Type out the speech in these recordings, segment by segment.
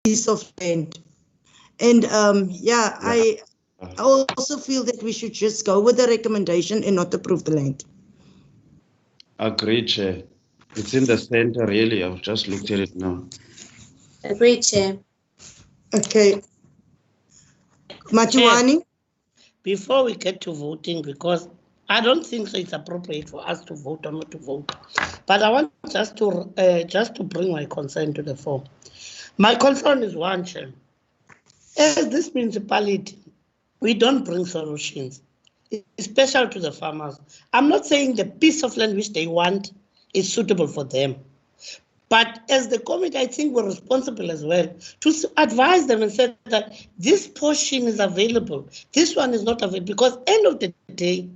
piece of land. And yeah, I also feel that we should just go with the recommendation and not approve the land. Agreed, Chair. It's in the center, really. I've just looked at it now. Agreed, Chair. Okay. Matiwani? Before we get to voting, because I don't think so it's appropriate for us to vote or not to vote, but I want just to bring my concern to the fore. My concern is one, Chair. As this municipality, we don't bring solutions, especially to the farmers. I'm not saying the piece of land which they want is suitable for them. But as the committee, I think we're responsible as well to advise them and say that this portion is available, this one is not available, because end of the day,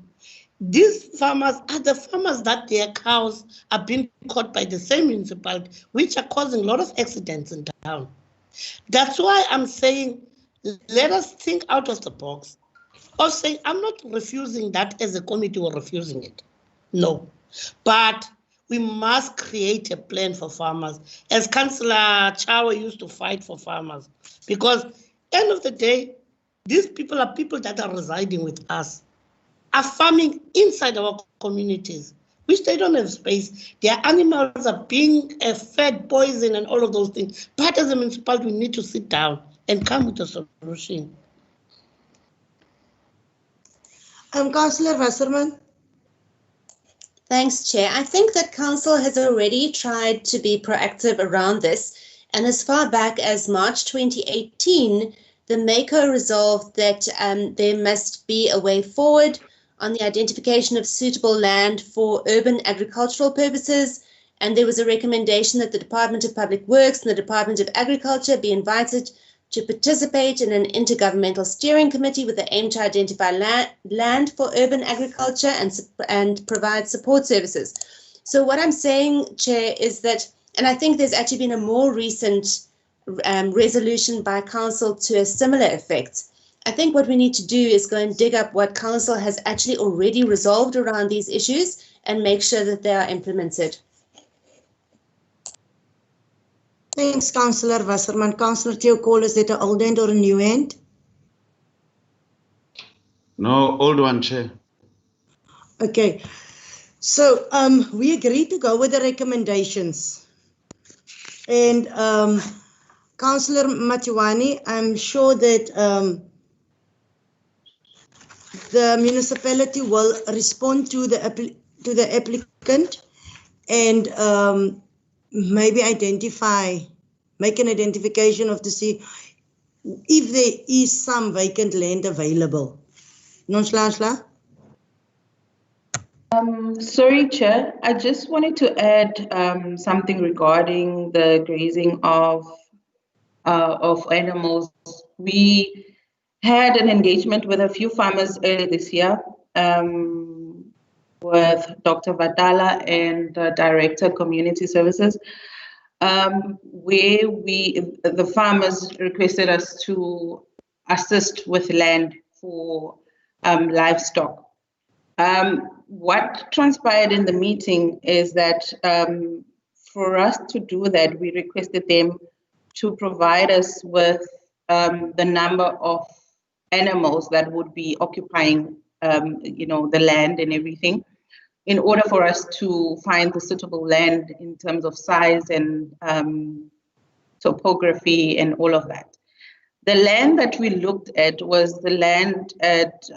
these farmers are the farmers that their cows are being caught by the same municipality, which are causing a lot of accidents in town. That's why I'm saying, let us think out of the box of saying, I'm not refusing that as a committee or refusing it. No, but we must create a plan for farmers, as Councillor Chawa used to fight for farmers, because end of the day, these people are people that are residing with us, are farming inside our communities, which they don't have space. Their animals are being fed poison and all of those things. But as a municipality, we need to sit down and come with a solution. Councillor Wasserman? Thanks, Chair. I think that Council has already tried to be proactive around this, and as far back as March 2018, the MACO resolved that there must be a way forward on the identification of suitable land for urban agricultural purposes, and there was a recommendation that the Department of Public Works and the Department of Agriculture be invited to participate in an intergovernmental steering committee with the aim to identify land for urban agriculture and provide support services. So what I'm saying, Chair, is that, and I think there's actually been a more recent resolution by Council to a similar effect. I think what we need to do is go and dig up what Council has actually already resolved around these issues and make sure that they are implemented. Thanks, Councillor Wasserman. Councillor Theokool, is it an old end or a new end? No, old one, Chair. Okay. So we agreed to go with the recommendations. And Councillor Matiwani, I'm sure that the municipality will respond to the applicant and maybe make an identification of to see if there is some vacant land available. Nonslansla? Sorry, Chair. I just wanted to add something regarding the grazing of animals. We had an engagement with a few farmers earlier this year with Dr. Vatala and Director Community Services, where the farmers requested us to assist with land for livestock. What transpired in the meeting is that for us to do that, we requested them to provide us with the number of animals that would be occupying the land and everything, in order for us to find the suitable land in terms of size and topography and all of that. The land that we looked at was the land at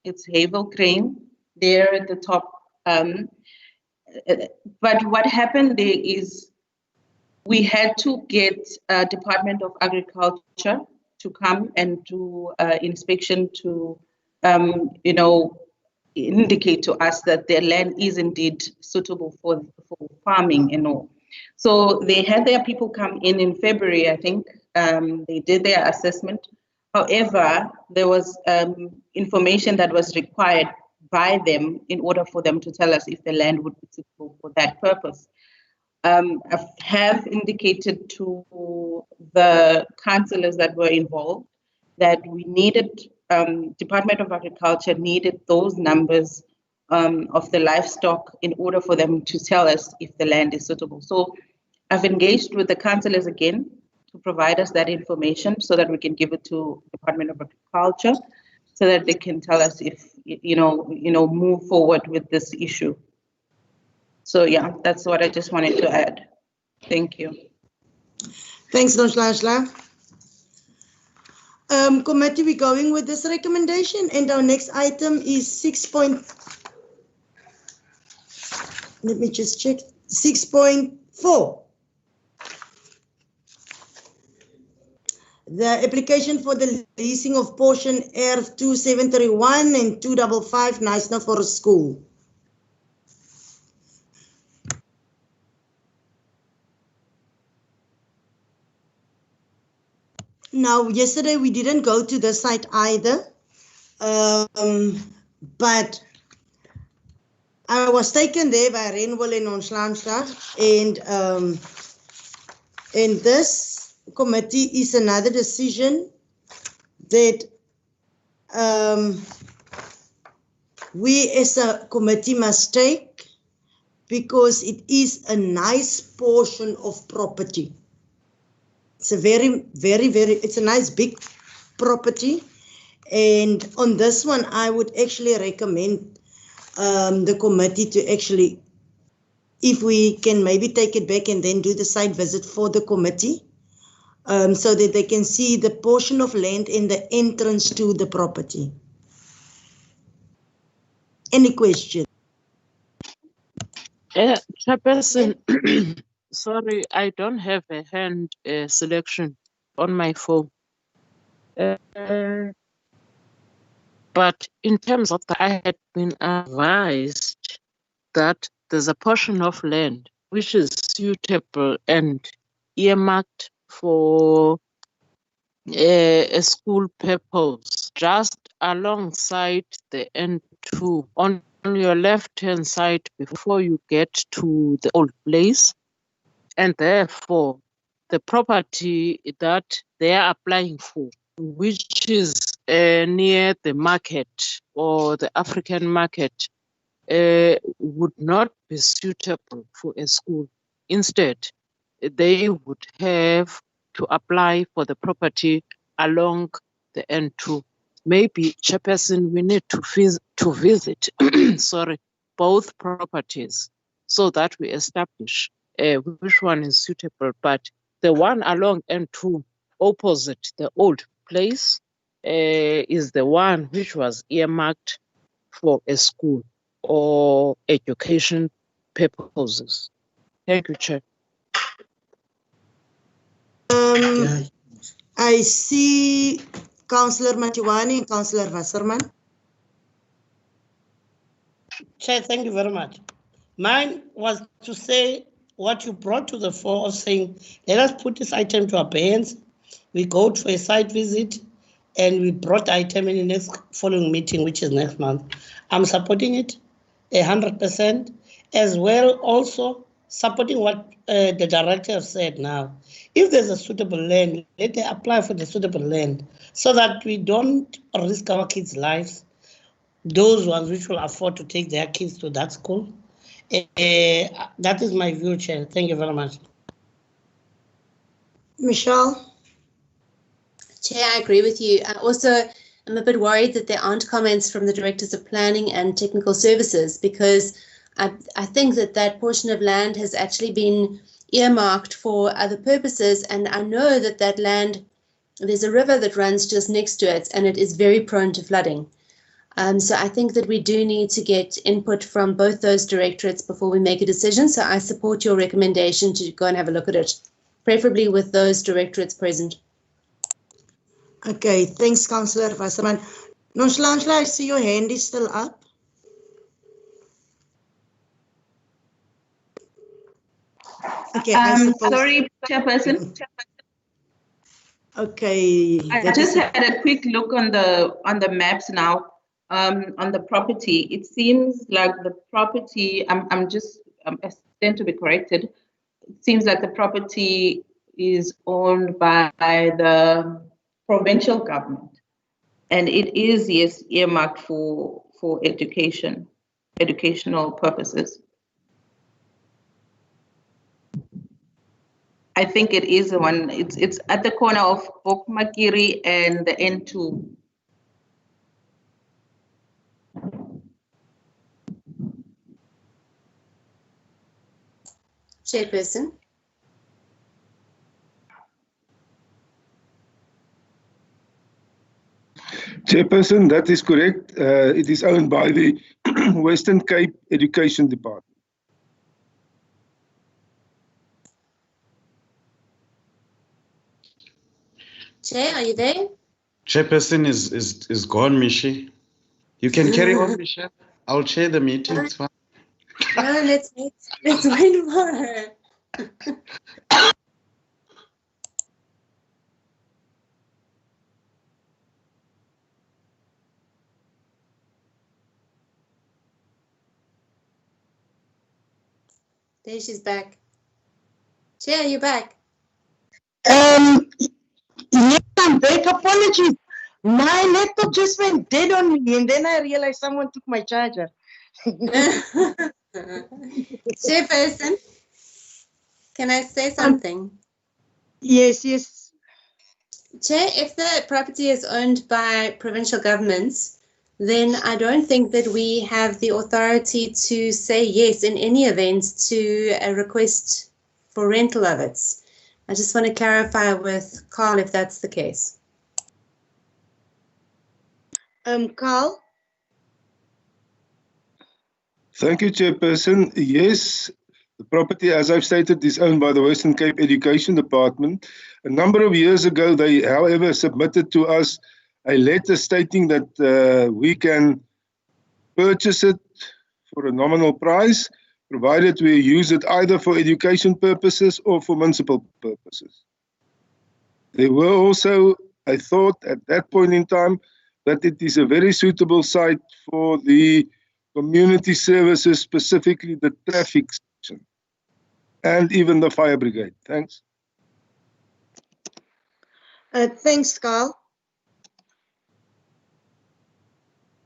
it's Havel Crane, there at the top. But what happened there is we had to get Department of Agriculture to come and do inspection to, indicate to us that their land is indeed suitable for farming and all. So they had their people come in February, I think. They did their assessment. However, there was information that was required by them in order for them to tell us if the land would be suitable for that purpose. I have indicated to the councillors that were involved that we needed, Department of Agriculture needed those numbers of the livestock in order for them to tell us if the land is suitable. So I've engaged with the councillors again to provide us that information so that we can give it to Department of Agriculture so that they can tell us if, move forward with this issue. So yeah, that's what I just wanted to add. Thank you. Thanks, Nonhlanhla. Committee, we're going with this recommendation, and our next item is 6.4. The application for the leasing of portion ERF 2731 and 255 Knysna Forest School. Now, yesterday we didn't go to the site either, but I was taken there by Renwil and Nonhlanhla, and this committee is another decision that we as a committee must take, because it is a nice portion of property. It's a very, very, it's a nice big property. And on this one, I would actually recommend the committee to actually, if we can maybe take it back and then do the site visit for the committee, so that they can see the portion of land in the entrance to the property. Any questions? Chairperson, sorry, I don't have a hand selection on my phone. But in terms of that, I had been advised that there's a portion of land which is suitable and earmarked for a school purpose, just alongside the N2 on your left-hand side before you get to the old place. And therefore, the property that they are applying for, which is near the market or the African market, would not be suitable for a school. Instead, they would have to apply for the property along the N2. Maybe, Chairperson, we need to visit sorry, both properties so that we establish which one is suitable. But the one along N2 opposite the old place is the one which was earmarked for a school or education purposes. Thank you, Chair. I see Councillor Matiwani and Councillor Wasserman. Chair, thank you very much. Mine was to say what you brought to the fore of saying, let us put this item to abeyance. We go to a site visit and we brought the item in the next following meeting, which is next month. I'm supporting it 100%, as well also supporting what the director has said now. If there's a suitable land, let them apply for the suitable land so that we don't risk our kids' lives, those ones which will afford to take their kids to that school. That is my view, Chair. Thank you very much. Michelle? Chair, I agree with you. I also am a bit worried that there aren't comments from the Directors of Planning and Technical Services, because I think that that portion of land has actually been earmarked for other purposes, and I know that that land, there's a river that runs just next to it, and it is very prone to flooding. So I think that we do need to get input from both those directorates before we make a decision. So I support your recommendation to go and have a look at it, preferably with those directorates present. Okay, thanks, Councillor Wasserman. Nonhlanhla, I see your hand is still up. Okay, sorry, Chairperson. Okay. I just had a quick look on the maps now. On the property, it seems like the property, I'm stand to be corrected. It seems like the property is owned by the provincial government, and it is, yes, earmarked for educational purposes. I think it is the one. It's at the corner of Bokmakiri and the N2. Chairperson. Chairperson, that is correct. It is owned by the Western Cape Education Department. Chair, are you there? Chairperson is gone, Mishi. You can carry on, Michelle. I'll chair the meeting. It's fine. No, let's wait for her. There, she's back. Chair, you're back. Yes, I'm back. Apologies. My laptop just went dead on me, and then I realized someone took my charger. Chairperson, can I say something? Yes, yes. Chair, if the property is owned by provincial governments, then I don't think that we have the authority to say yes in any event to a request for rental of it. I just want to clarify with Carl if that's the case. Carl? Thank you, Chairperson. Yes, the property, as I've stated, is owned by the Western Cape Education Department. A number of years ago, they, however, submitted to us a letter stating that we can purchase it for a nominal price, provided we use it either for education purposes or for municipal purposes. There were also, I thought at that point in time, that it is a very suitable site for the community services, specifically the traffic section, and even the fire brigade. Thanks. Thanks, Carl.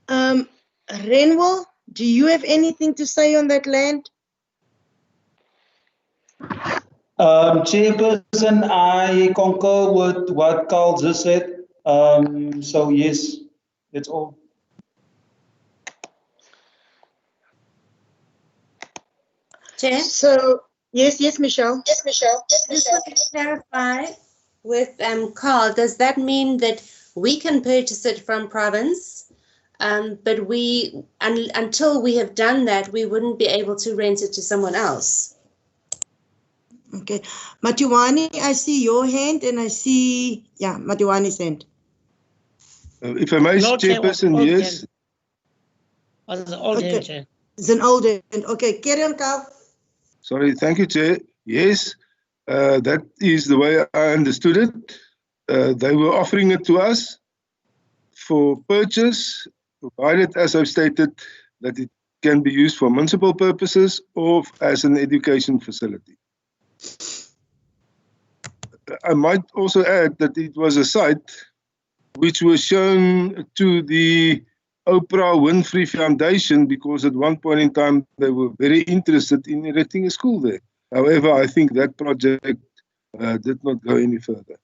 Renwell, do you have anything to say on that land? Chairperson, I concur with what Carl just said. So yes, that's all. Chair? So, yes, Michelle. Just want to clarify with Carl, does that mean that we can purchase it from province, but until we have done that, we wouldn't be able to rent it to someone else? Okay. Matiwani, I see your hand and I see, yeah, Matiwani's hand. If I may, No, Chair, Chairperson, was yes. Was the old Okay. Chair. It's an old hand. Okay, carry on, Carl. Sorry, thank you, Chair. Yes, that is the way I understood it. They were offering it to us for purchase, provided, as I've stated, that it can be used for municipal purposes or as an education facility. I might also add that it was a site which was shown to the Oprah Winfrey Foundation because at one point in time they were very interested in erecting a school there. However, I think that project did not go any further.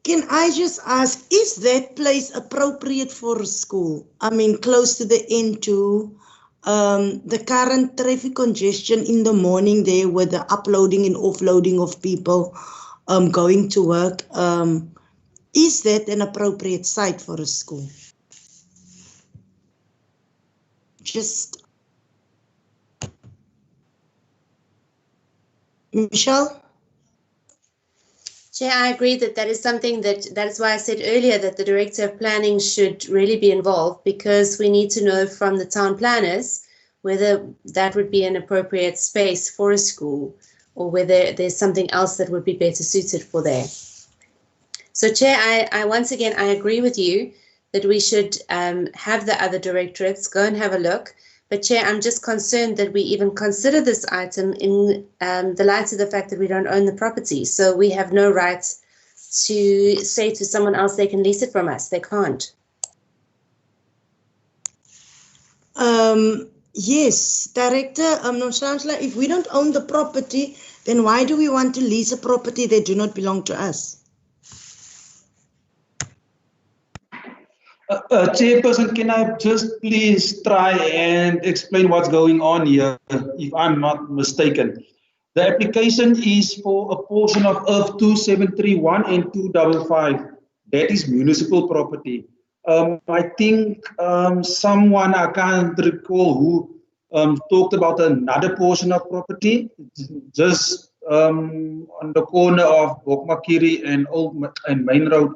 Can I just ask, is that place appropriate for a school? I mean, close to the N2, the current traffic congestion in the morning there with the uploading and offloading of people going to work. Is that an appropriate site for a school? Just, Michelle? Chair, I agree that that is something that is why I said earlier that the Director of Planning should really be involved, because we need to know from the town planners whether that would be an appropriate space for a school or whether there's something else that would be better suited for there. So Chair, I once again, I agree with you that we should have the other directorates go and have a look. But Chair, I'm just concerned that we even consider this item in the light of the fact that we don't own the property. So we have no right to say to someone else they can lease it from us. They can't. Yes, Director Nomshamsla, if we don't own the property, then why do we want to lease a property that do not belong to us? Chairperson, can I just please try and explain what's going on here, if I'm not mistaken? The application is for a portion of Earth 2731 and 255. That is municipal property. I think someone, I can't recall who, talked about another portion of property, just on the corner of Bokmakiri and Main Road.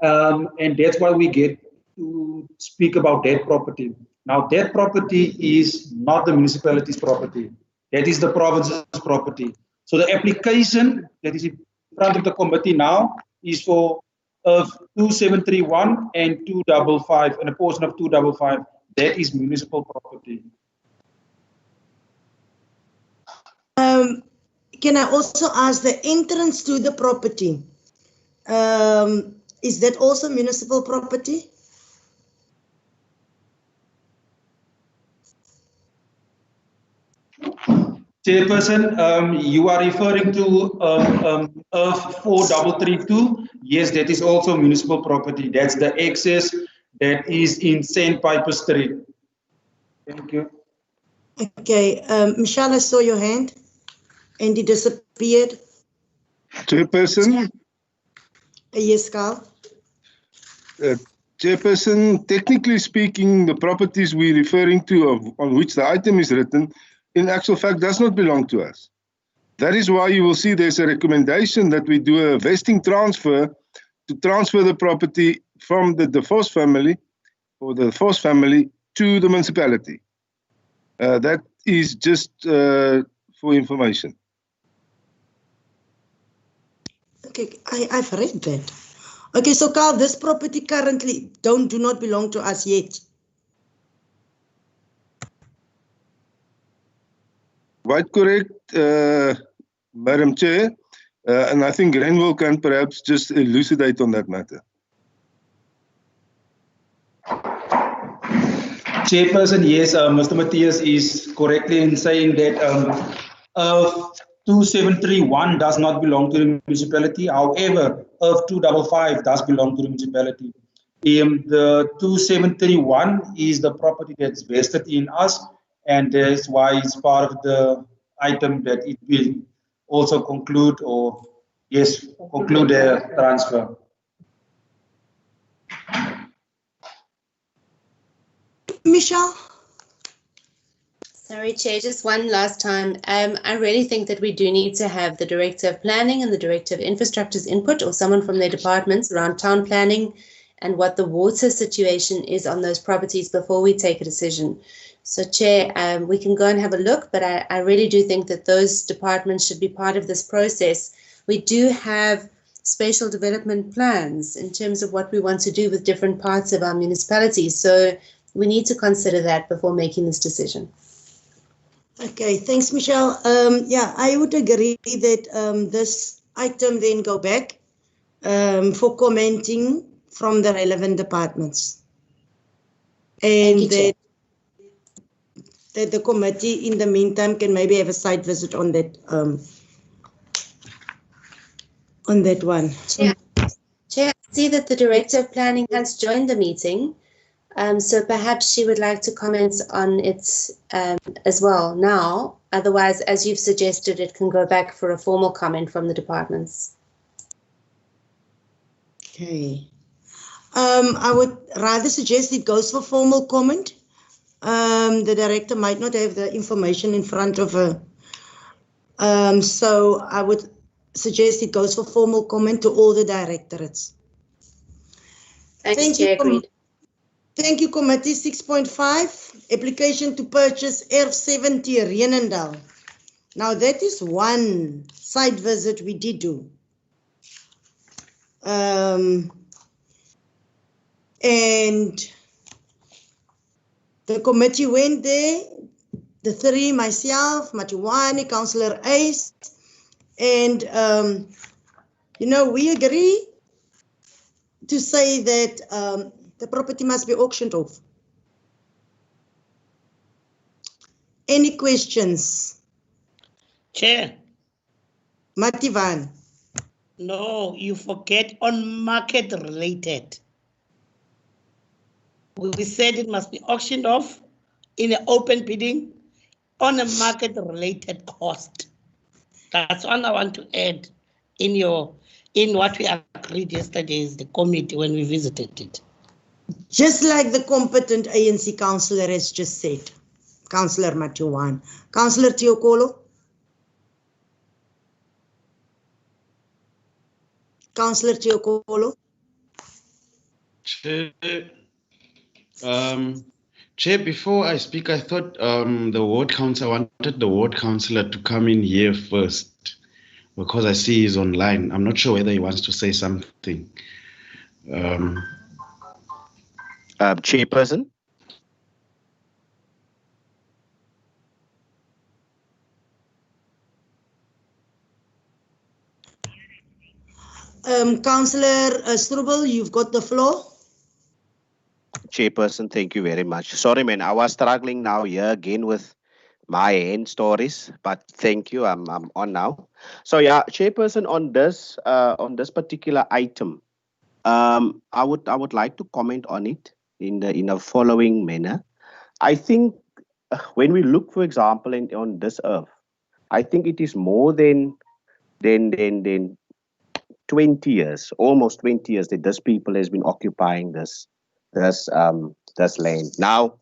And that's why we get to speak about that property. Now, that property is not the municipality's property. That is the province's property. So the application that is in front of the committee now is for 2731 and 255, and a portion of 255. That is municipal property. Can I also ask, the entrance to the property, is that also municipal property? Chairperson, you are referring to Earth 4332. Yes, that is also municipal property. That's the access that is in Sandpiper Street. Thank you. Okay, Michelle, I saw your hand and it disappeared. Chairperson, Yes, Carl. Chairperson, technically speaking, the properties we're referring to on which the item is written, in actual fact, does not belong to us. That is why you will see there's a recommendation that we do a vesting transfer to transfer the property from the divorced family or the forced family to the municipality. That is just for information. Okay, I've read that. Okay, so Carl, this property currently do not belong to us yet. Quite correct, Madam Chair, and I think Grenville can perhaps just elucidate on that matter. Chairperson, yes, Mr. Matthias is correctly in saying that 2731 does not belong to the municipality. However, 255 does belong to the municipality. The 2731 is the property that's vested in us, and that's why it's part of the item that it will also conclude, or yes, conclude the transfer. Michelle? Sorry, Chair, just one last time. I really think that we do need to have the Director of Planning and the Director of Infrastructure's input, or someone from their departments around town planning and what the water situation is on those properties before we take a decision. So, Chair, we can go and have a look, but I really do think that those departments should be part of this process. We do have spatial development plans in terms of what we want to do with different parts of our municipalities. So we need to consider that before making this decision. Okay, thanks, Michelle. Yeah, I would agree that this item then go back for commenting from the relevant departments. And that the committee in the meantime can maybe have a site visit on that one. Chair, I see that the Director of Planning has joined the meeting. So perhaps she would like to comment on it as well now. Otherwise, as you've suggested, it can go back for a formal comment from the departments. Okay. I would rather suggest it goes for formal comment. The director might not have the information in front of her. So I would suggest it goes for formal comment to all the directorates. Thank you, agreed. Thank you, Committee. 6.5, application to purchase F70 Renendal. Now that is one site visit we did do. And the committee went there, the three, myself, Matuwani, Councillor Ace, and, you know, we agree to say that the property must be auctioned off. Any questions? Chair, Mativan. No, you forget on market related. We said it must be auctioned off in an open bidding on a market related cost. That's one I want to add in what we agreed yesterday is the committee when we visited it. Just like the competent ANC councillor has just said, Councillor Mativan. Councillor Tiokolo. Councillor Tiokolo. Chair, Chair, before I speak, I thought the ward council, I wanted the ward councillor to come in here first because I see he's online. I'm not sure whether he wants to say something. Chairperson. Councillor Strubel, you've got the floor. Chairperson, thank you very much. Sorry, man, I was struggling now here again with my hand stories, but thank you. I'm on now. So yeah, Chairperson, on this particular item, I would like to comment on it in the following manner. I think when we look, for example, on this earth, I think it is more than 20 years, almost 20 years that this people has been occupying this land. Now,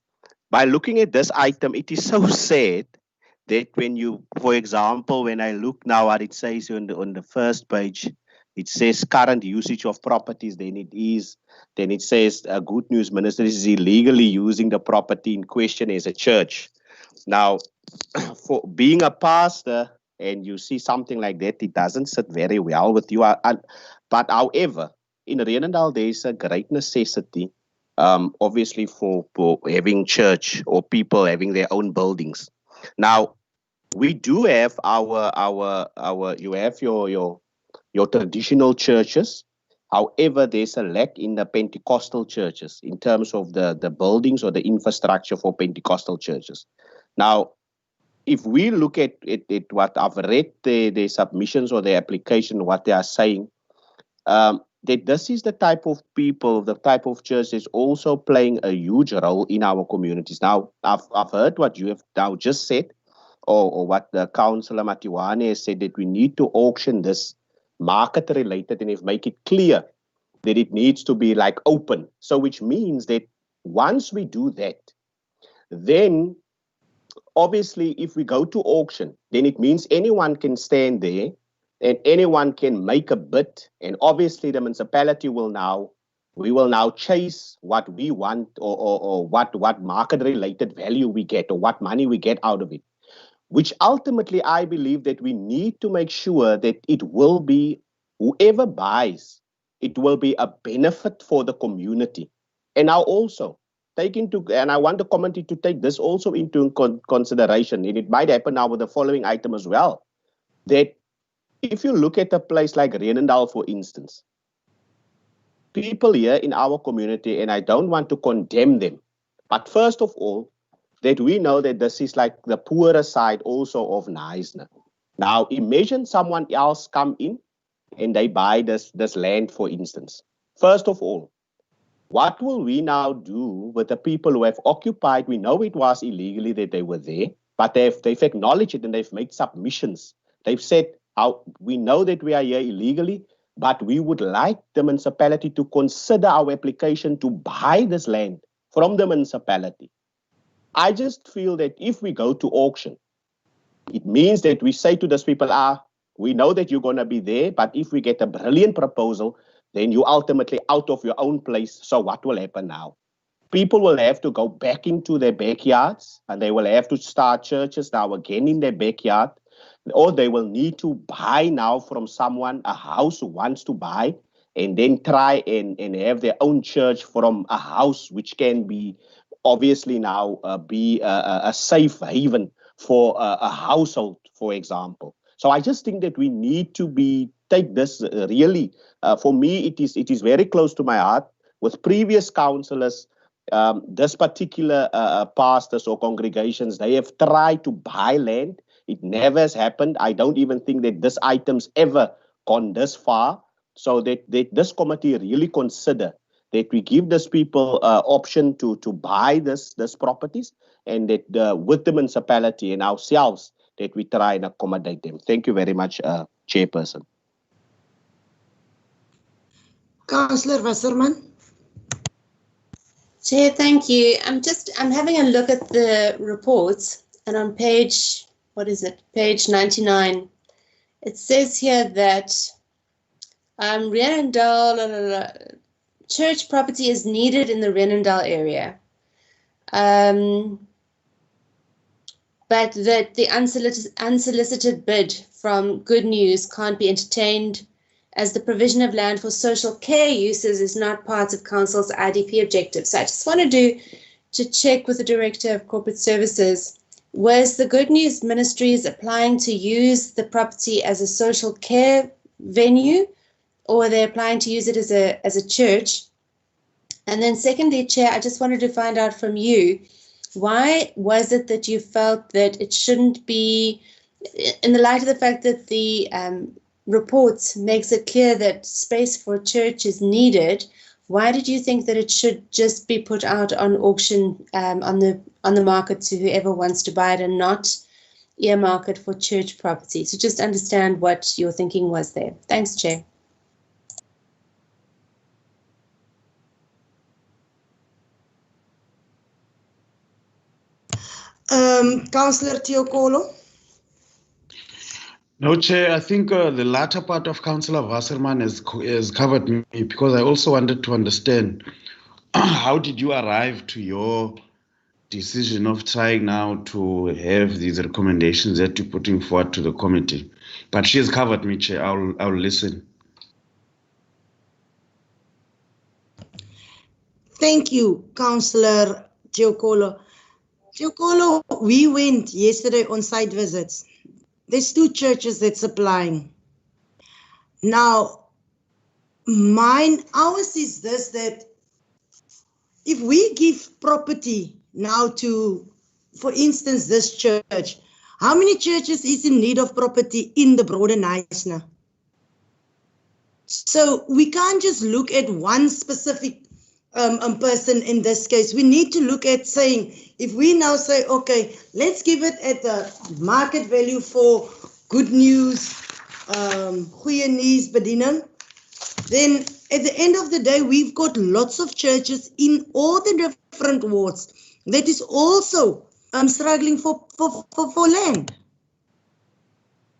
by looking at this item, it is so sad that when you, for example, when I look now what it says on the first page, it says current usage of properties, then it says a Good News Minister is illegally using the property in question as a church. Now, for being a pastor, and you see something like that, it doesn't sit very well with you. But however, in Renendal, there is a great necessity, obviously, for having church or people having their own buildings. Now, we do have you have your traditional churches. However, there's a lack in the Pentecostal churches in terms of the buildings or the infrastructure for Pentecostal churches. Now, if we look at what I've read, the submissions or the application, what they are saying, that this is the type of people, the type of church is also playing a huge role in our communities. Now, I've heard what you have now just said, or what the Councillor Matiwane has said, that we need to auction this market related and make it clear that it needs to be like open. So which means that once we do that, then obviously, if we go to auction, then it means anyone can stand there and anyone can make a bid. And obviously, the municipality will now chase what we want or what market-related value we get or what money we get out of it. Which ultimately, I believe that we need to make sure that it will be, whoever buys, it will be a benefit for the community. And now also, and I want the committee to take this also into consideration, and it might happen now with the following item as well, that if you look at a place like Renendal, for instance, people here in our community, and I don't want to condemn them, but first of all, that we know that this is like the poorer side also of Knysna. Now, imagine someone else come in and they buy this land, for instance. First of all, what will we now do with the people who have occupied? We know it was illegally that they were there, but they've acknowledged it and they've made submissions. They've said, we know that we are here illegally, but we would like the municipality to consider our application to buy this land from the municipality. I just feel that if we go to auction, it means that we say to those people, we know that you're going to be there, but if we get a brilliant proposal, then you're ultimately out of your own place. So what will happen now? People will have to go back into their backyards and they will have to start churches now again in their backyard, or they will need to buy now from someone, a house who wants to buy, and then try and have their own church from a house which can be obviously now be a safe haven for a household, for example. So I just think that we need to take this really, for me, it is very close to my heart. With previous councillors, this particular pastors or congregations, they have tried to buy land It never has happened. I don't even think that this item's ever gone this far. So that this committee really consider that we give these people option to buy this properties, and that with the municipality and ourselves that we try and accommodate them. Thank you very much, Chairperson. Councillor Wasserman. Chair, thank you. I'm having a look at the reports, and on page, page 99, it says here that Renendal church property is needed in the Renendal area, but that the unsolicited bid from Good News can't be entertained, as the provision of land for social care uses is not part of Council's IDP objectives. So I just wanted to check with the Director of Corporate Services, was the Good News Ministries applying to use the property as a social care venue, or are they applying to use it as a church? And then secondly, Chair, I just wanted to find out from you, why was it that you felt that it shouldn't be, in the light of the fact that the report makes it clear that space for church is needed, why did you think that it should just be put out on auction on the market to whoever wants to buy it, and not earmark it for church property? So just understand what your thinking was there. Thanks, Chair. Councillor Teokolo. No, Chair, I think the latter part of Councillor Wasserman has covered me, because I also wanted to understand how did you arrive to your decision of trying now to have these recommendations that you're putting forward to the committee. But she has covered me, Chair. I'll listen. Thank you, Councillor Teokolo. Teokolo, we went yesterday on site visits. There's 2 churches that's applying. Now, ours is this, that if we give property now to, for instance, this church, how many churches is in need of property in the broader Knysna? So we can't just look at one specific person in this case. We need to look at saying, if we now say, okay, let's give it at the market value for Good News, Goeie Nuus Bediening, then at the end of the day, we've got lots of churches in all the different wards that is also struggling for land.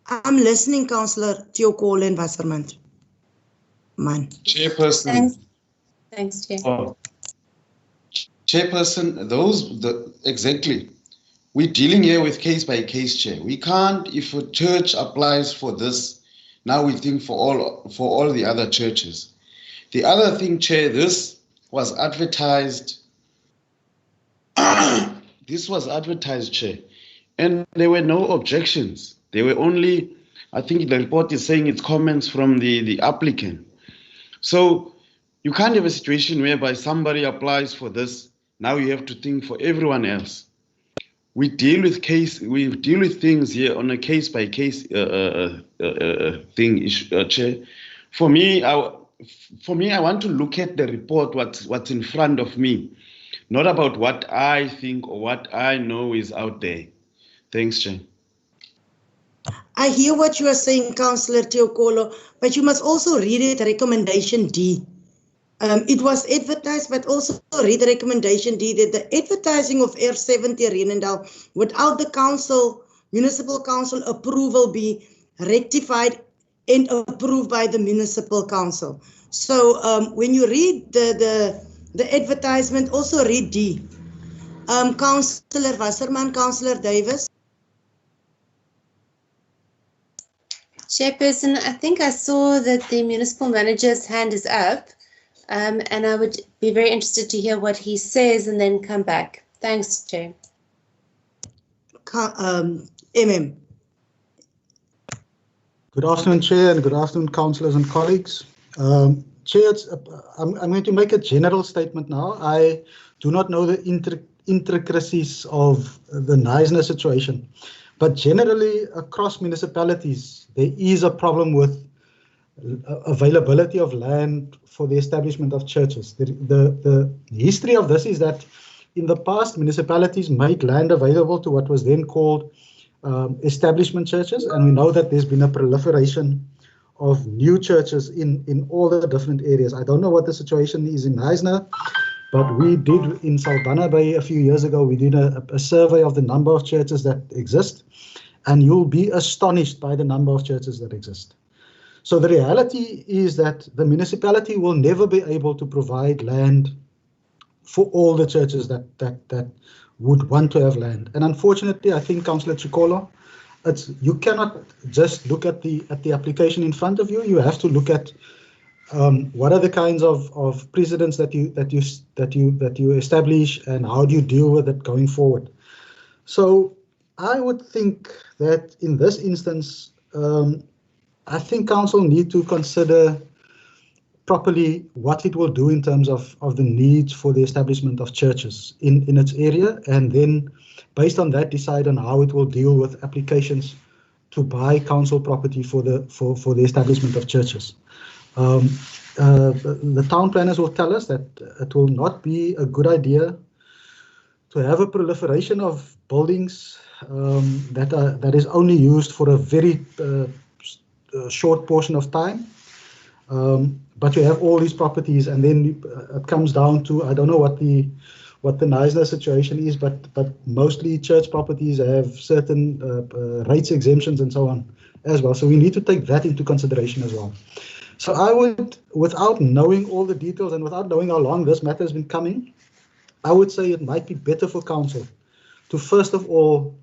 I'm listening, Councillor Teokolo and Wasserman. Man. Chairperson. Thanks, Chair. Chairperson, exactly. We're dealing here with case by case, Chair. We can't, if a church applies for this, now we think for all the other churches. The other thing, Chair, this was advertised. This was advertised, Chair, and there were no objections. There were only, I think the report is saying it's comments from the applicant. So you can't have a situation whereby somebody applies for this. Now you have to think for everyone else. We deal with things here on a case by case thing, Chair. For me, I want to look at the report, what's in front of me, not about what I think or what I know is out there. Thanks, Chair. I hear what you are saying, Councillor Teokolo, but you must also read it, recommendation D. It was advertised, but also read the recommendation D, that the advertising of R70 Renendal without the municipal council approval be rectified and approved by the municipal council. So when you read the advertisement, also read D. Councillor Wasserman, Councillor Davis. Chairperson, I think I saw that the municipal manager's hand is up, and I would be very interested to hear what he says and then come back. Thanks, Chair. MM. Good afternoon, Chair, and good afternoon, councillors and colleagues. Chair, I'm going to make a general statement now. I do not know the intricacies of the Knysna situation, But generally, across municipalities, there is a problem with availability of land for the establishment of churches. The history of this is that in the past, municipalities made land available to what was then called establishment churches, and we know that there's been a proliferation of new churches in all the different areas. I don't know what the situation is in Knysna, but we did in Saldanha Bay a few years ago, we did a survey of the number of churches that exist, and you'll be astonished by the number of churches that exist. So the reality is that the municipality will never be able to provide land for all the churches that would want to have land. And unfortunately, I think, Councillor Chikolo, you cannot just look at the application in front of you. You have to look at what are the kinds of precedents that you establish, and how do you deal with it going forward. So I would think that in this instance, I think council need to consider properly what it will do in terms of the needs for the establishment of churches in its area, and then based on that decide on how it will deal with applications to buy council property for the establishment of churches. The town planners will tell us that it will not be a good idea to have a proliferation of buildings that is only used for a very short portion of time, but you have all these properties, and then it comes down to, I don't know what the Knysna situation is, but mostly church properties have certain rates exemptions and so on as well. So we need to take that into consideration as well. So I would, without knowing all the details and without knowing how long this matter has been coming, I would say it might be better for council to first of all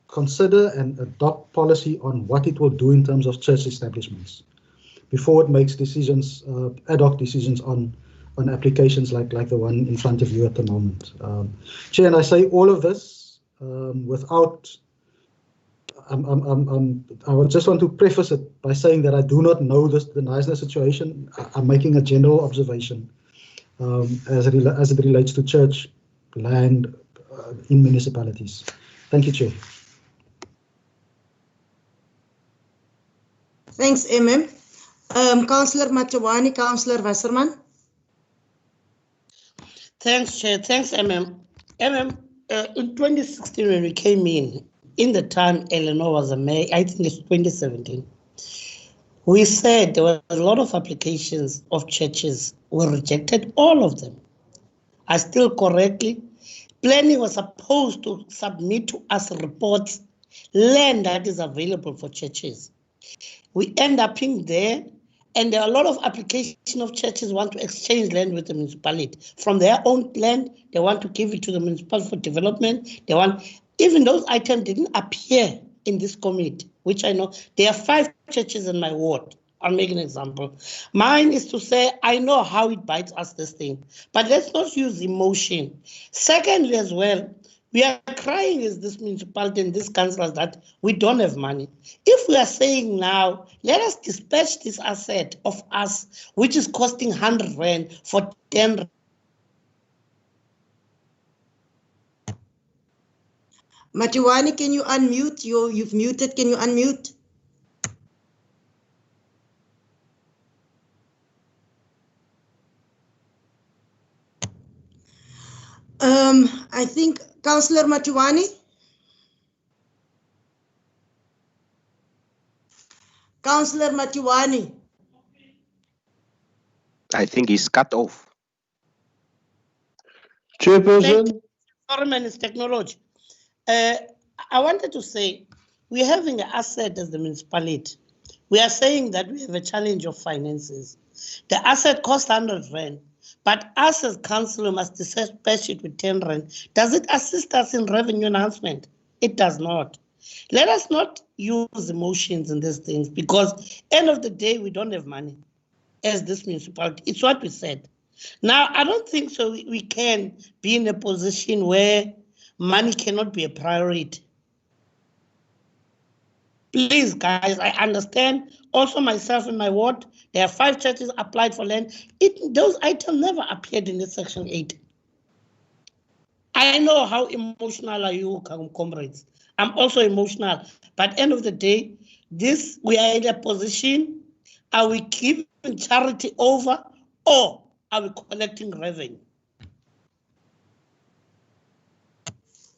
consider and adopt policy on what it will do in terms of church establishments before it makes decisions, ad hoc decisions on applications like the one in front of you at the moment. Chair, and I say all of this without, I just want to preface it by saying that I do not know the Knysna situation. I'm making a general observation as it relates to church land in municipalities. Thank you, Chair. Thanks, MM. Councillor Matawani, Councillor Wasserman. Thanks, Chair. Thanks, MM. MM, in 2016, when we came in the time Eleanor was a mayor, I think it's 2017, we said there were a lot of applications of churches were rejected, all of them. I still correctly, planning was supposed to submit to us reports, land that is available for churches. We end up in there, and there are a lot of applications of churches want to exchange land with the municipality. From their own land, they want to give it to the municipality for development. They want, even those items didn't appear in this committee, which I know. There are 5 churches in my ward. I'll make an example. Mine is to say, I know how it bites us, this thing, but let's not use emotion. Secondly, as well, we are crying as this municipality and this councillors that we don't have money. If we are saying now, let us dispatch this asset of us, which is costing 100 rand for 10 rand. Matiwani, can you unmute? You've muted. Can you unmute? I think Councillor Matiwani. Councillor Matiwani. I think he's cut off. Chairperson. Foreman is technology. I wanted to say, we're having an asset as the municipality. We are saying that we have a challenge of finances. The asset costs 100 rand, but us as council must dispatch it with 10 rand. Does it assist us in revenue enhancement? It does not. Let us not use emotions in these things, because end of the day, we don't have money as this municipality. It's what we said. Now, I don't think so we can be in a position where money cannot be a priority. Please, guys, I understand. Also, myself in my ward, there are 5 churches applied for land. Those items never appeared in this Section 8. I know how emotional are you, comrades. I'm also emotional. But end of the day, this, we are in a position, are we giving charity over or are we collecting revenue?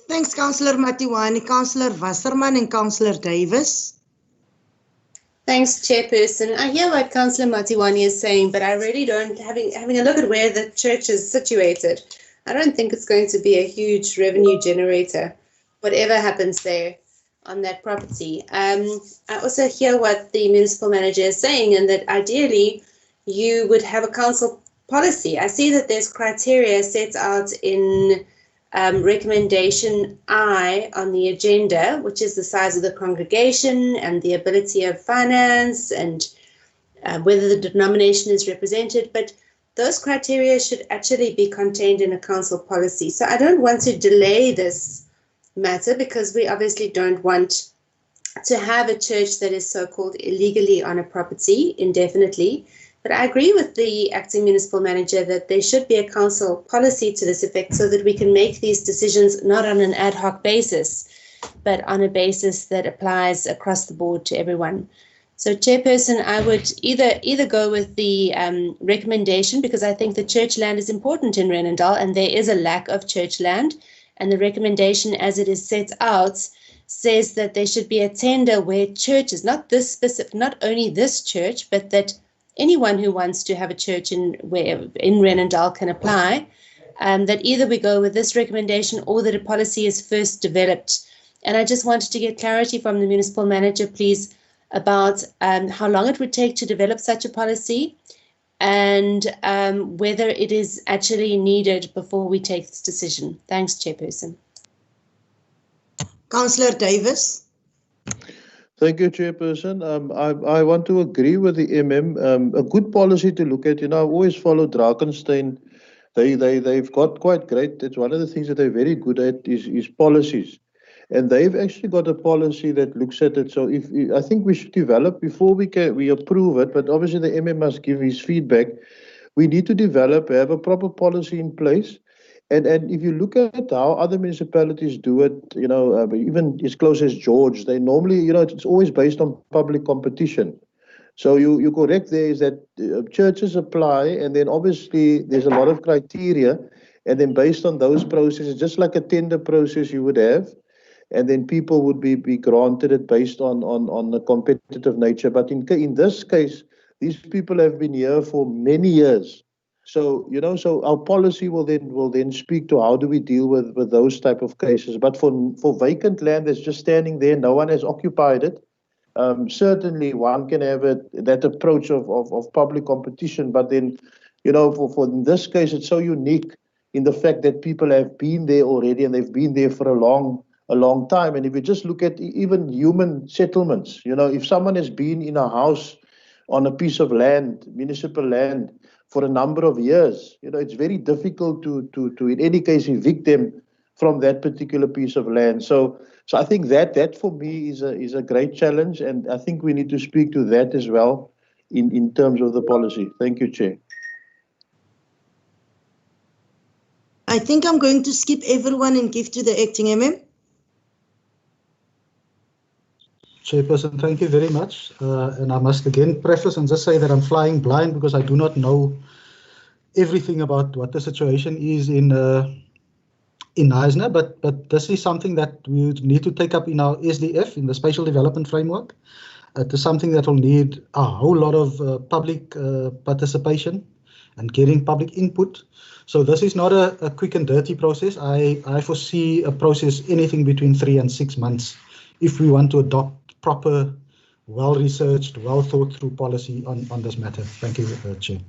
Thanks, Councillor Matiwani, Councillor Wasserman and Councillor Davis. Thanks, Chairperson. I hear what Councillor Matiwani is saying, but I really don't, having a look at where the church is situated, I don't think it's going to be a huge revenue generator, whatever happens there on that property. I also hear what the municipal manager is saying, and that ideally you would have a council policy. I see that there's criteria set out in recommendation I on the agenda, which is the size of the congregation and the ability of finance and whether the denomination is represented. But those criteria should actually be contained in a council policy. So I don't want to delay this matter because we obviously don't want to have a church that is so-called illegally on a property indefinitely. But I agree with the acting municipal manager that there should be a council policy to this effect so that we can make these decisions not on an ad hoc basis, but on a basis that applies across the board to everyone. So, Chairperson, I would either go with the recommendation, because I think the church land is important in Renendal and there is a lack of church land, and the recommendation as it is set out says that there should be a tender where churches, not only this church, but that anyone who wants to have a church in Renendal can apply, that either we go with this recommendation or that a policy is first developed. And I just wanted to get clarity from the municipal manager, please, about how long it would take to develop such a policy and whether it is actually needed before we take this decision. Thanks, Chairperson. Councillor Davis. Thank you, Chairperson. I want to agree with the MM. A good policy to look at, I've always followed Drakenstein. They've got quite great. It's one of the things that they're very good at is policies. And they've actually got a policy that looks at it. So I think we should develop before we approve it, but obviously the MM must give his feedback. We need to have a proper policy in place. And if you look at how other municipalities do it, even as close as George, they normally, it's always based on public competition. So you're correct there is that churches apply, and then obviously there's a lot of criteria, and then based on those processes, just like a tender process you would have, and then people would be granted it based on the competitive nature. But in this case, these people have been here for many years. So, so our policy will then speak to how do we deal with those type of cases. But for vacant land that's just standing there, no one has occupied it. Certainly one can have that approach of public competition. But then, for in this case, it's so unique in the fact that people have been there already and they've been there for a long time. And if you just look at even human settlements, if someone has been in a house on a piece of land, municipal land, for a number of years, it's very difficult to in any case evict them from that particular piece of land. So I think that for me is a great challenge, and I think we need to speak to that as well in terms of the policy. Thank you, Chair. I think I'm going to skip everyone and give to the acting MM. Chairperson, thank you very much. And I must again preface and just say that I'm flying blind because I do not know everything about what the situation is in Knysna, but this is something that we need to take up in our SDF, in the Spatial Development Framework. It is something that will need a whole lot of public participation and getting public input. So this is not a quick and dirty process. I foresee a process anything between 3 and 6 months if we want to adopt proper, well-researched, well-thought-through policy on this matter. Thank you, Chair.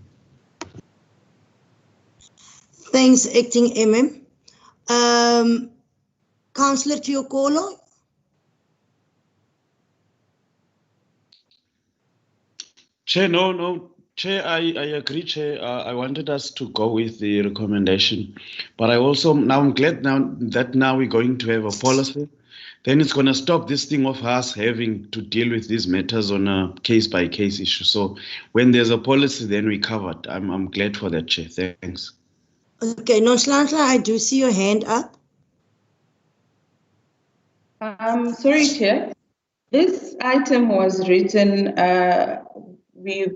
Thanks, Acting MM. Councillor Tiokolo. Chair, no. Chair, I agree, Chair. I wanted us to go with the recommendation, but I'm glad that we're going to have a policy. Then it's going to stop this thing of us having to deal with these matters on a case-by-case issue. So when there's a policy, then we covered. I'm glad for that, Chair. Thanks. Okay, Nonhlanhla, I do see your hand up. Sorry, Chair. This item was written, we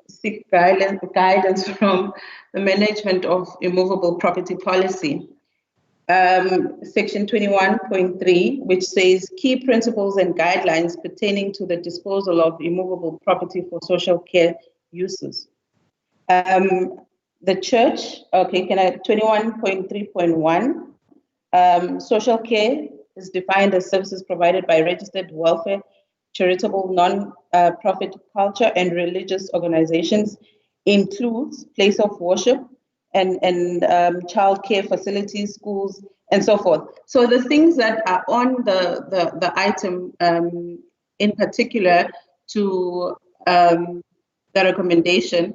seek guidance from the Management of Immovable Property Policy. Section 21.3, which says key principles and guidelines pertaining to the disposal of immovable property for social care uses. The church, okay, 21.3.1, social care is defined as services provided by registered welfare, charitable, non-profit, culture, and religious organizations, includes place of worship and child care facilities, schools, and so forth. So the things that are on the item, in particular to the recommendation,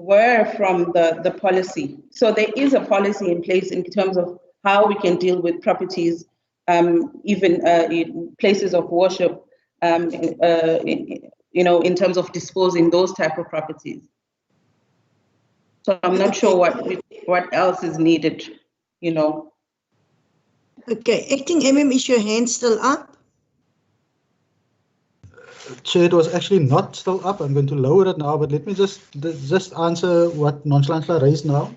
were from the policy. So there is a policy in place in terms of how we can deal with properties, even in places of worship, in terms of disposing those type of properties. So I'm not sure what else is needed, Okay, Acting MM, is your hand still up? Chair, it was actually not still up. I'm going to lower it now, but let me just answer what Nonchalant raised now.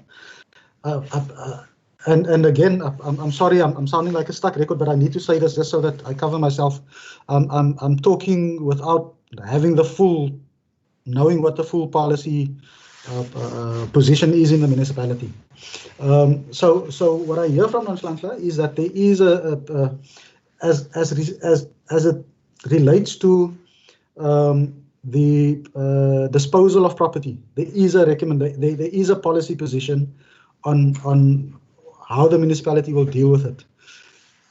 And again, I'm sorry, I'm sounding like a stuck record, but I need to say this just so that I cover myself. I'm talking without having knowing what the full policy position is in the municipality. So what I hear from Nonchalant is that there is as it relates to the disposal of property, there is a recommendation. There is a policy position on how the municipality will deal with it.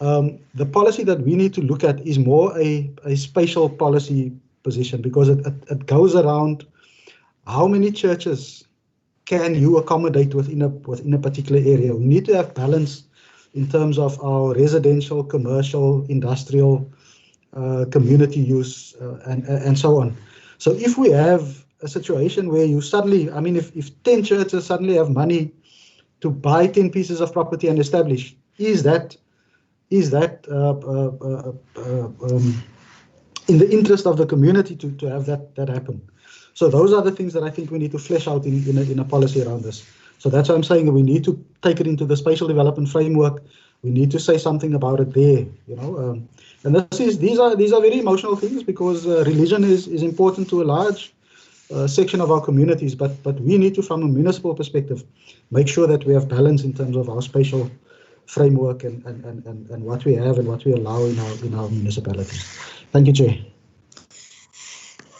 The policy that we need to look at is more a spatial policy position, because it goes around how many churches can you accommodate within a particular area. We need to have balance in terms of our residential, commercial, industrial, community use, and so on. So if we have a situation where you suddenly, I mean, if 10 churches suddenly have money to buy 10 pieces of property and establish, is that in the interest of the community to have that happen? So those are the things that I think we need to flesh out in a policy around this. So that's why I'm saying that we need to take it into the spatial development framework. We need to say something about it there, and these are very emotional things, because religion is important to a large section of our communities, but we need to, from a municipal perspective, make sure that we have balance in terms of our spatial framework and what we have and what we allow in our municipalities. Thank you, Chair.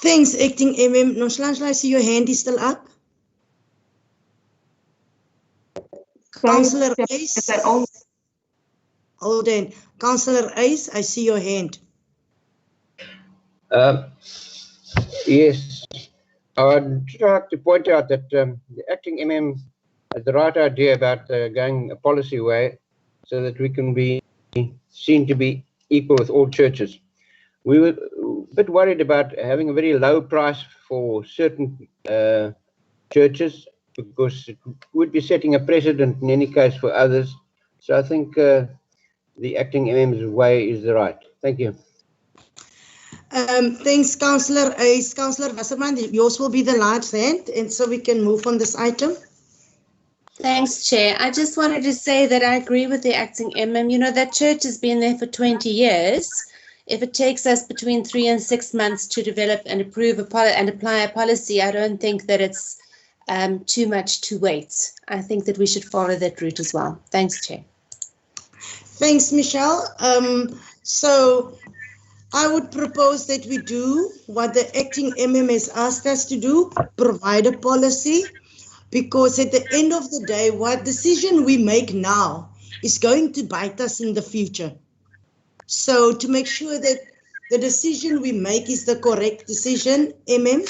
Thanks, Acting MM. Nonchalant, I see your hand is still up. Councillor Ace. Hold on. Councillor Ace, I see your hand. Yes, I would like to point out that the Acting MM has the right idea about going a policy way so that we can be seen to be equal with all churches. We were a bit worried about having a very low price for certain churches, because it would be setting a precedent in any case for others. So I think the Acting MM's way is the right. Thank you. Thanks, Councillor Ace. Councillor Wasserman, yours will be the last hand, and so we can move on this item. Thanks, Chair. I just wanted to say that I agree with the Acting MM. That church has been there for 20 years. If it takes us between 3 and 6 months to develop and approve and apply a policy, I don't think that it's too much to wait. I think that we should follow that route as well. Thanks, Chair. Thanks, Michelle. So I would propose that we do what the Acting MM has asked us to do, provide a policy, because at the end of the day, what decision we make now is going to bite us in the future. So to make sure that the decision we make is the correct decision, MM,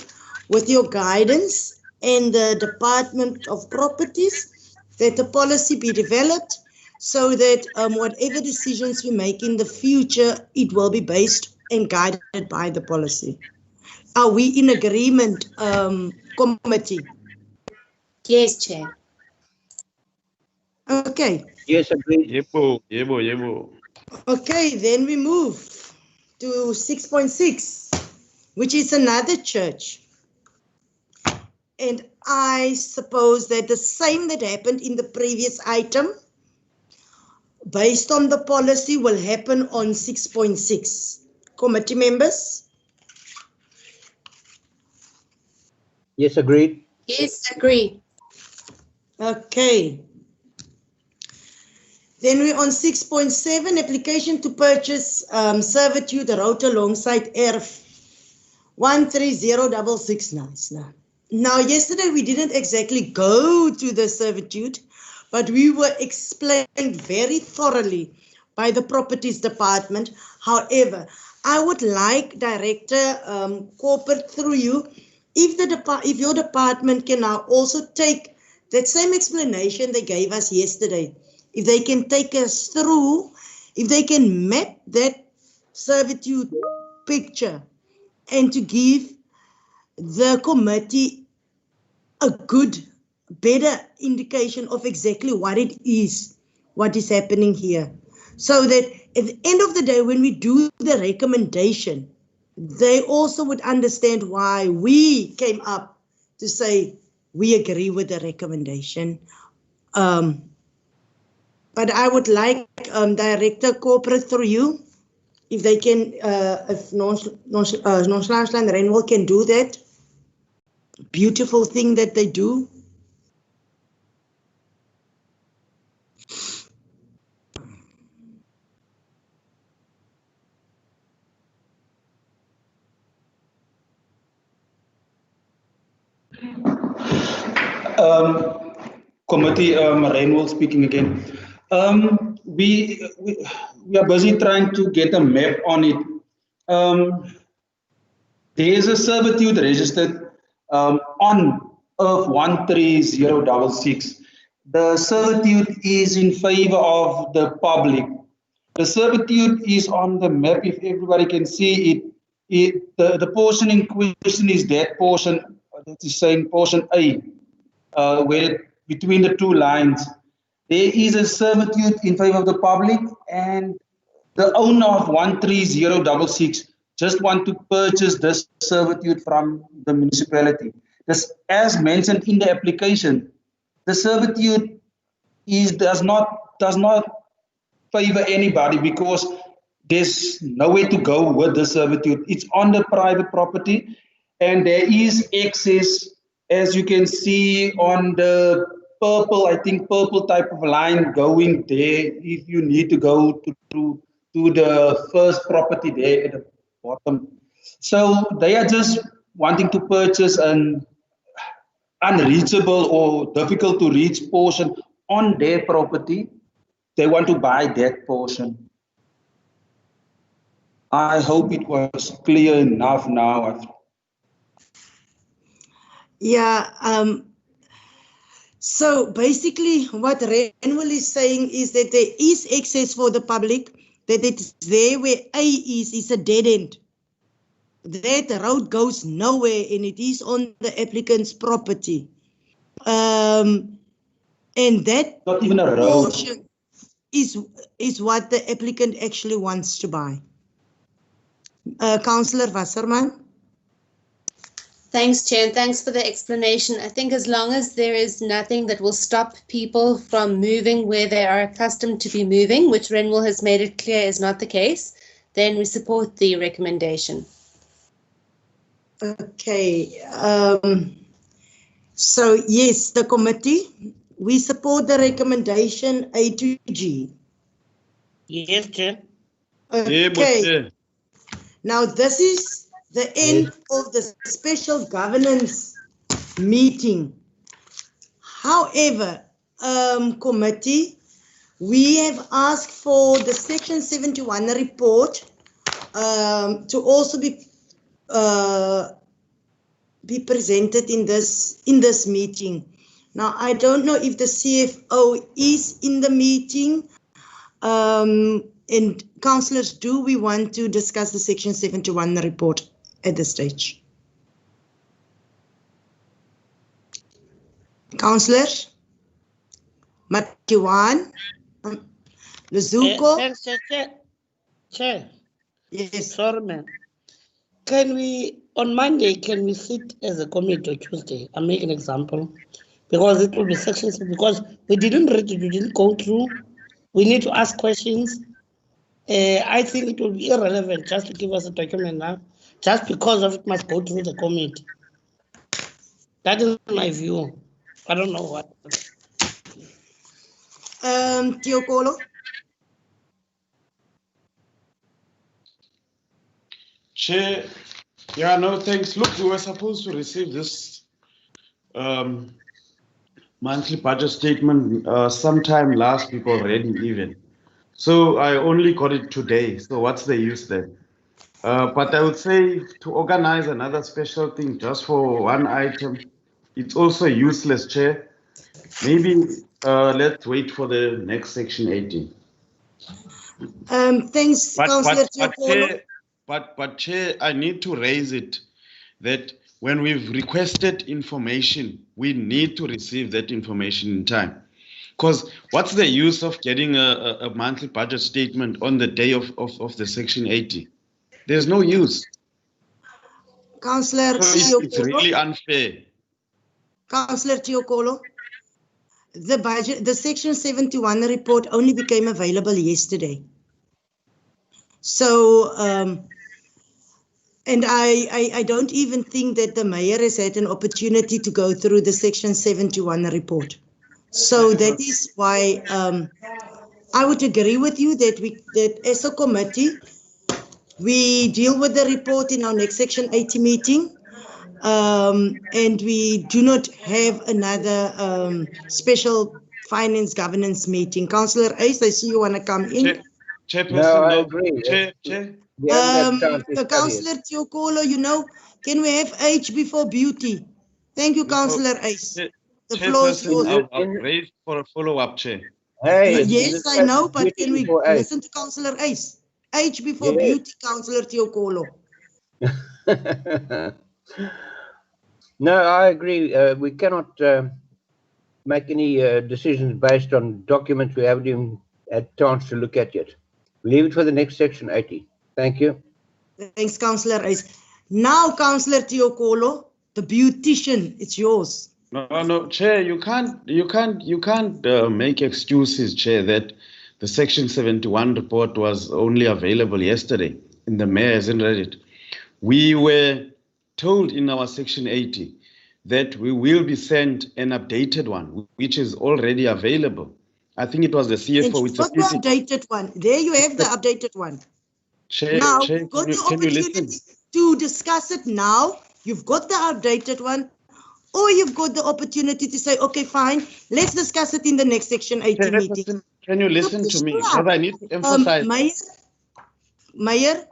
with your guidance and the Department of Properties, that the policy be developed so that whatever decisions we make in the future, it will be based and guided by the policy. Are we in agreement, committee? Yes, Chair. Okay. Yes, agreed. Yebo. Okay, then we move to 6.6, which is another church. And I suppose that the same that happened in the previous item, based on the policy, will happen on 6.6. Committee members? Yes, agreed. Yes, agree. Okay. Then we're on 6.7, application to purchase servitude road alongside ERF 13066. Nice. Now, yesterday we didn't exactly go to the servitude, but we were explained very thoroughly by the properties department. However, I would like Director Corporate through you, if your department can now also take that same explanation they gave us yesterday, if they can take us through, if they can map that servitude picture and to give the committee a good, better indication of exactly what it is, what is happening here. So that at the end of the day, when we do the recommendation, they also would understand why we came up to say we agree with the recommendation. But I would like Director Corporate through you, if they can, if Nonchalant Renwell can do that. Beautiful thing that they do. Committee, Renwell speaking again. We are busy trying to get a map on it. There is a servitude registered on Earth 13066. The servitude is in favor of the public. The servitude is on the map, if everybody can see it. The portion in question is that portion, that is saying portion A, where between the two lines. There is a servitude in favor of the public, and the owner of 13066 just want to purchase this servitude from the municipality. This, as mentioned in the application, the servitude does not favor anybody because there's nowhere to go with the servitude. It's on the private property, and there is access, as you can see on the purple, I think purple type of line going there. If you need to go to the first property there at the bottom, so they are just wanting to purchase an unreachable or difficult to reach portion on their property. They want to buy that portion. I hope it was clear enough now. Yeah, so basically what Renwell is saying is that there is access for the public, that it's there where A is a dead end. That road goes nowhere and it is on the applicant's property. And that not even a road portion is what the applicant actually wants to buy. Councillor Wasserman. Thanks, Chair, and thanks for the explanation. I think as long as there is nothing that will stop people from moving where they are accustomed to be moving, which Renwell has made it clear is not the case, then we support the recommendation. Okay. So yes, the committee, we support the recommendation A to G. Yes, Chair. Okay. Now this is the end of the special governance meeting. However, committee, we have asked for the Section 71 report to also be presented in this meeting. Now, I don't know if the CFO is in the meeting. And councillors, do we want to discuss the Section 71 report at this stage? Councillor Matiwan, Lezuko? Thanks, Chair. Yes. Sorry, man. Can we, on Monday, can we sit as a committee or Tuesday? I'll make an example. Because it will be sections, because we didn't read it, we didn't go through. We need to ask questions. I think it will be irrelevant just to give us a document now, just because of it must go through the committee. That is my view. I don't know what. Tiokolo? Chair, yeah, no, thanks. Look, we were supposed to receive this monthly budget statement sometime last week already even. So I only got it today. So what's the use then? But I would say to organize another special thing just for one item, it's also useless, Chair. Maybe let's wait for the next section 18. Thanks, Councillor Tiokolo. But Chair, I need to raise it that when we've requested information, we need to receive that information in time. Because what's the use of getting a monthly budget statement on the day of the section 80? There's no use. Councillor So it's really unfair. Councillor Tiokolo, the section 71 report only became available yesterday. So, and I don't even think that the mayor has had an opportunity to go through the section 71 report. So that is why I would agree with you that as a committee, we deal with the report in our next section 80 meeting. And we do not have another special finance governance meeting. Councillor Ace, I see you want to come in. Chairperson, no, I agree. Chair. Councillor Tiokolo, can we have age before beauty? Thank you, Councillor Ace. The floor is yours. I'll raise for a follow-up, Chair. Hey, yes, I know, but can we listen to Councillor Ace? Age before beauty, Councillor Tiokolo. No, I agree. We cannot make any decisions based on documents we haven't even had a chance to look at yet. Leave it for the next section 80. Thank you. Thanks, Councillor Ace. Now, Councillor Tiokolo, the beautician, it's yours. No, Chair, you can't make excuses, Chair, that the Section 71 report was only available yesterday and the mayor hasn't read it. We were told in our Section 80 that we will be sent an updated one, which is already available. I think it was the CFO. It's got the updated one. There you have the updated one. Chair, now, Chair, you've got the opportunity to discuss it now. You've got the updated one. Or you've got the opportunity to say, okay, fine, let's discuss it in the next Section 80 meeting. Can you listen to me? Because I need to emphasize. Mayor?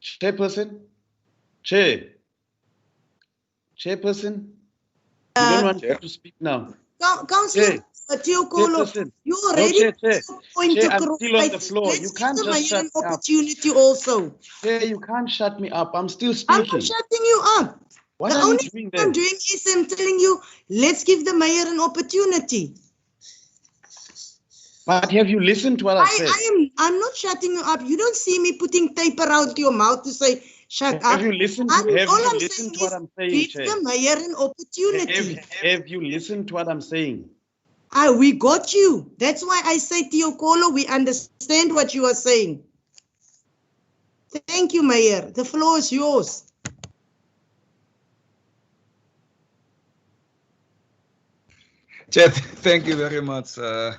Chairperson? Chairperson? You don't want to speak now. Councillor Tiokolo, you already point to I'm still on the floor. Let's you can't give the just mayor shut an opportunity also. You can't shut me up. I'm still speaking. I'm not shutting you up. What the are you only doing thing I'm doing is I'm telling you, let's give the mayor an opportunity. But have you listened to what I said? I'm not shutting you up. You don't see me putting tape around your mouth to say, shut up. Have you listened to what I'm saying? Give the mayor an opportunity. Have you listened to what I'm saying? We got you. That's why I say, Tiokolo, we understand what you are saying. Thank you, Mayor. The floor is yours. Chair, thank you very much. So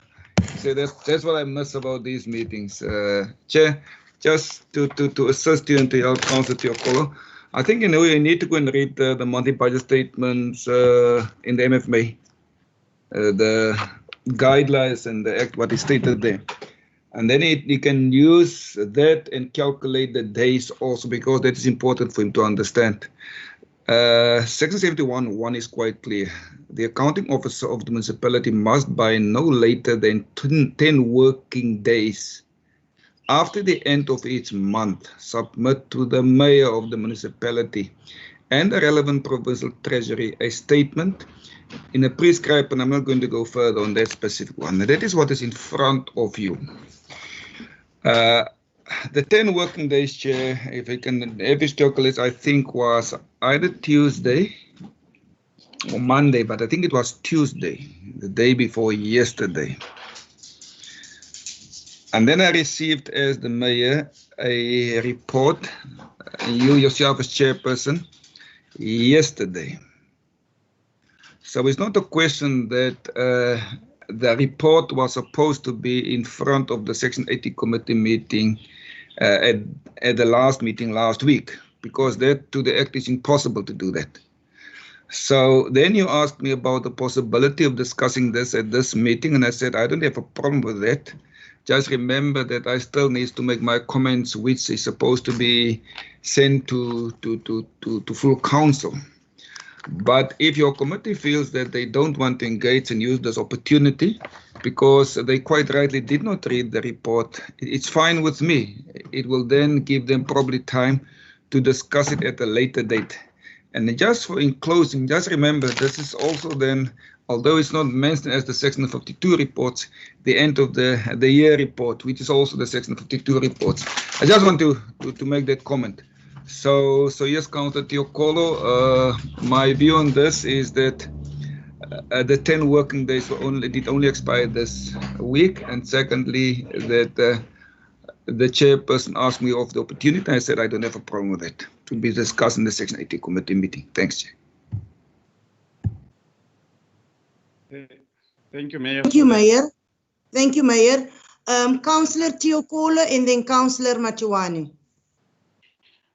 that's what I miss about these meetings. Chair, just to assist you and to help Councillor Tiokolo, I think you need to go and read the monthly budget statements in the MFMA, the guidelines and the act, what is stated there. And then he can use that and calculate the days also, because that is important for him to understand. Section 71(1) is quite clear. The accounting officer of the municipality must, by no later than 10 working days after the end of each month, submit to the mayor of the municipality and the relevant provincial treasury a statement in a prescribed, and I'm not going to go further on that specific one. That is what is in front of you. The 10 working days, Chair, if I can have this calculate, I think was either Tuesday or Monday, but I think it was Tuesday, the day before yesterday. And then I received, as the mayor, a report, you yourself as chairperson, yesterday. So it's not a question that the report was supposed to be in front of the Section 80 committee meeting at the last meeting last week, because that to the act is impossible to do that. So then you asked me about the possibility of discussing this at this meeting, and I said I don't have a problem with that. Just remember that I still need to make my comments, which is supposed to be sent to full council. But if your committee feels that they don't want to engage and use this opportunity, because they quite rightly did not read the report, it's fine with me. It will then give them probably time to discuss it at a later date. And just for in closing, just remember this is also then, although it's not mentioned as the Section 52 reports, the end of the year report, which is also the Section 52 reports. I just want to make that comment. So yes, Councillor Tiokolo, my view on this is that the 10 working days did only expire this week, and secondly, that the chairperson asked me of the opportunity. I said I don't have a problem with it to be discussed in the Section 80 committee meeting. Thanks, Chair. Thank you, Mayor. Thank you, Mayor. Thank you, Mayor. Councillor Tiokolo and then Councillor Matuani.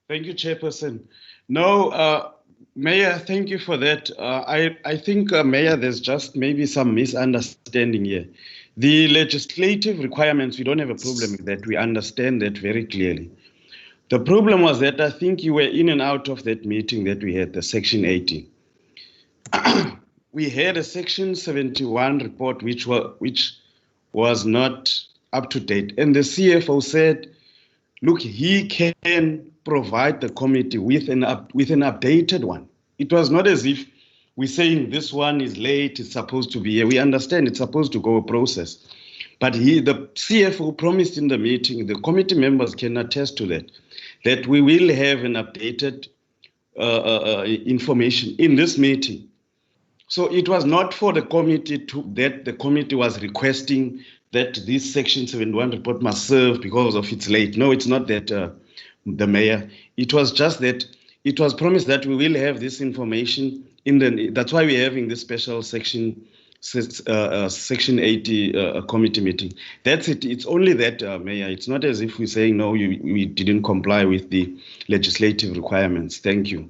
Thank you, Chairperson. No, Mayor, thank you for that. I think, Mayor, there's just maybe some misunderstanding here. The legislative requirements, we don't have a problem with that. We understand that very clearly. The problem was that I think you were in and out of that meeting that we had, the Section 80. We had a Section 71 report which was not up to date. And the CFO said, look, he can provide the committee with an updated one. It was not as if we're saying this one is late, it's supposed to be here. We understand it's supposed to go a process. But the CFO promised in the meeting, the committee members can attest to that we will have an updated information in this meeting. So it was not for the committee that the committee was requesting that this Section 71 report must serve because of it's late. No, it's not that, the Mayor. It was just that it was promised that we will have this information that's why we're having this special Section 80 committee meeting. That's it. It's only that, Mayor. It's not as if we're saying, no, we didn't comply with the legislative requirements. Thank you.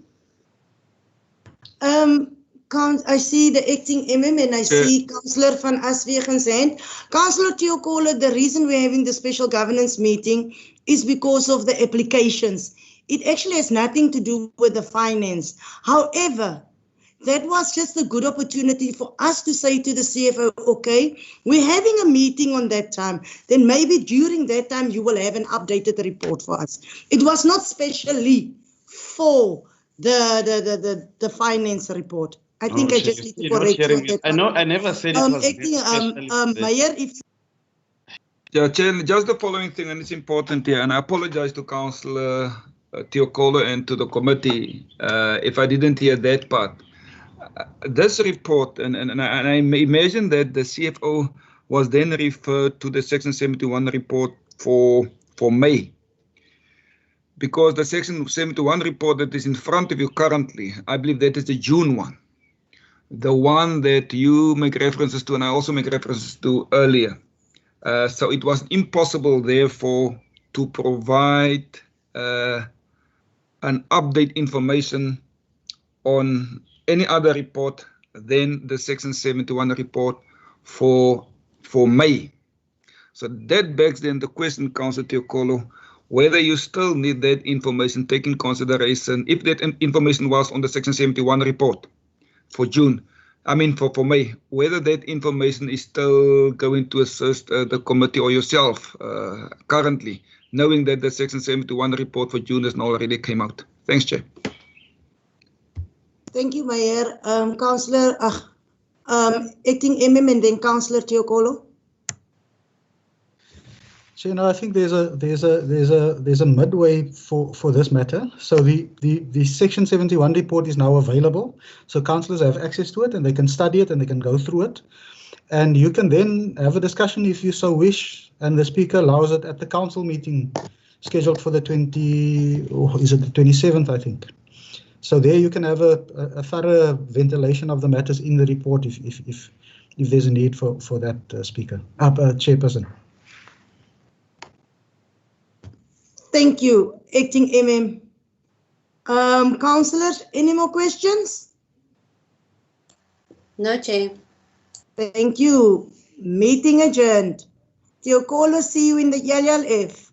I see the acting MM and I see Councillor van Aswegen's hand. Councillor Tiokolo, the reason we're having the special governance meeting is because of the applications. It actually has nothing to do with the finance. However, that was just a good opportunity for us to say to the CFO, okay, we're having a meeting on that time. Then maybe during that time, you will have an updated report for us. It was not specially for the finance report. I think I just need to correct you. I know, I never said it was Mayor, if yeah, Chair, just the following thing, and it's important here, and I apologize to Councillor Tiokolo and to the committee if I didn't hear that part. This report, and I imagine that the CFO was then referred to the Section 71 report for May. Because the Section 71 report that is in front of you currently, I believe that is the June one. The one that you make references to and I also make references to earlier. So it was impossible, therefore, to provide an update information on any other report than the Section 71 report for May. So that begs then the question, Councillor Tiokolo, whether you still need that information taken consideration, if that information was on the Section 71 report for June, for May, whether that information is still going to assist the committee or yourself currently, knowing that the Section 71 report for June has already came out. Thanks, Chair. Thank you, Mayor. Councillor, acting MM and then Councillor Teokolo. So, I think there's a midway for this matter. So the Section 71 report is now available. So councillors have access to it and they can study it and they can go through it. And you can then have a discussion if you so wish, and the speaker allows it at the council meeting scheduled for the 27th, I think. So there you can have a thorough ventilation of the matters in the report if there's a need for that, chairperson. Thank you, acting MM. Councillors, any more questions? No, Chair. Thank you. Meeting adjourned. Teokolo, see you in the LLF.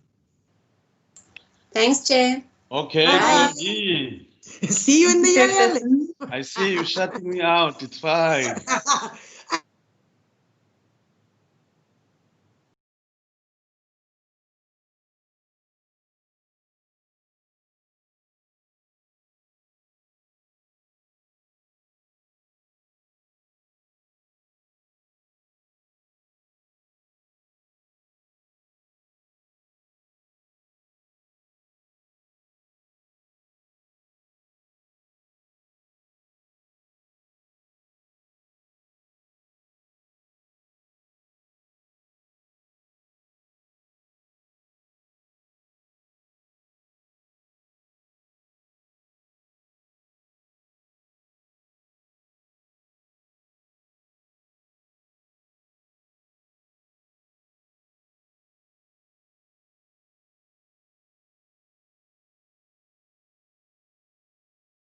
Thanks, Chair. Okay, Bye. Gigi. See you in the LLF. I see you shutting me out. It's fine.